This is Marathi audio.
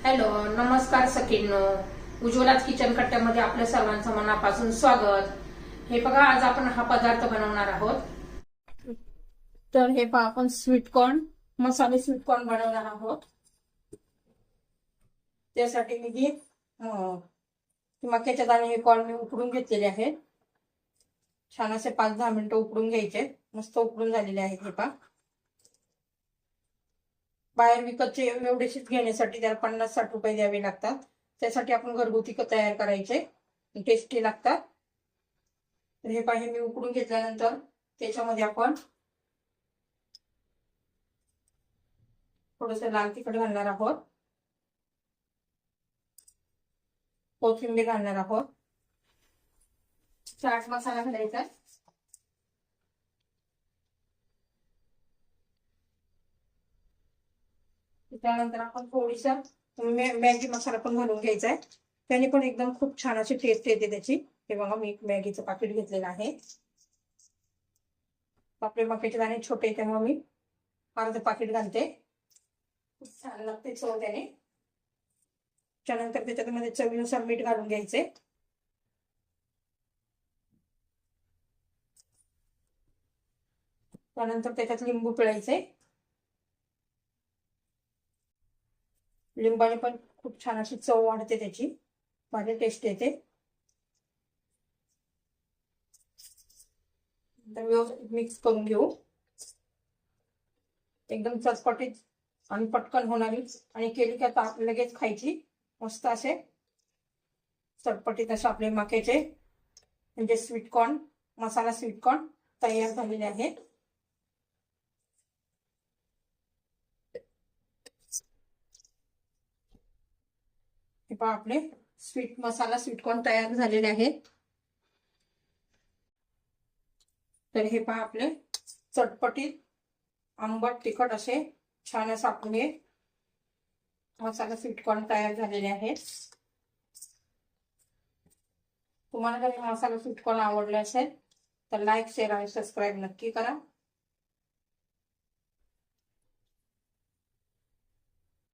हॅलो, नमस्कार सखींनो. उज्ज्वलाच किचन कट्ट्यामध्ये आपल्या सर्वांचं मनापासून स्वागत. हे बघा, आज आपण हा पदार्थ बनवणार आहोत. तर हे पहा, आपण स्वीटकॉर्न मसाले स्वीटकॉर्न बनवणार आहोत. त्यासाठी मी ही मक्याचे दाणे हे कॉर्न मी उकडून घेतलेले आहेत. छान असे 5-10 मिनिटं उकडून घ्यायचे. मस्त उकडून झालेले आहेत. हे पहा, बाहेर विकतचे एवढेशीच घेण्यासाठी त्याला 50-60 रुपये द्यावे लागतात. त्यासाठी आपण घरगुती तयार करायचे, टेस्टी लागतात. तर हे पाहिजे मी उकडून घेतल्यानंतर त्याच्यामध्ये आपण थोडंसं लाल तिखट घालणार आहोत, कोथिंबीर घालणार आहोत, चाट मसाला घालायचा, त्यानंतर आपण थोडीसा मॅगी मसाला पण घालून घ्यायचा आहे. त्याने पण एकदम खूप छान अशी टेस्ट येते त्याची. हे बघा, मी मॅगीचं पाकिट घेतलेलं आहे. आपले मक्याचे दाणे छोटे त्यामुळे मी अर्ध पाकिट घालते. खूप छान लागते चव त्याने. त्यानंतर त्याच्यामध्ये चवीनुसार मीठ घालून घ्यायचे. त्यानंतर त्याच्यात लिंबू पिळायचे. लिंबाने पण खूप छान अशी चव वाढते, त्याची भारी टेस्ट येते. व्यवस्थित मिक्स करून घेऊ. एकदम चटपटीत आणि पटकन होणारी आणि केली की आता लगेच खायची. मस्त असे चटपटीत असे आपले मक्याचे म्हणजे स्वीटकॉर्न मसाला स्वीटकॉर्न तयार झालेले आहेत. हे पहा, आपले मसाला स्वीटकॉर्न तयार झालेले आहेत. तर हे पहा, आपले चटपटीत आंबट तिखट असे छान असे आपले मसाला स्वीटकॉर्न तयार झालेले आहेत. तुम्हाला जर मसाला स्वीटकॉर्न आवडले असेल तर लाईक, शेअर आणि सबस्क्राईब नक्की करा.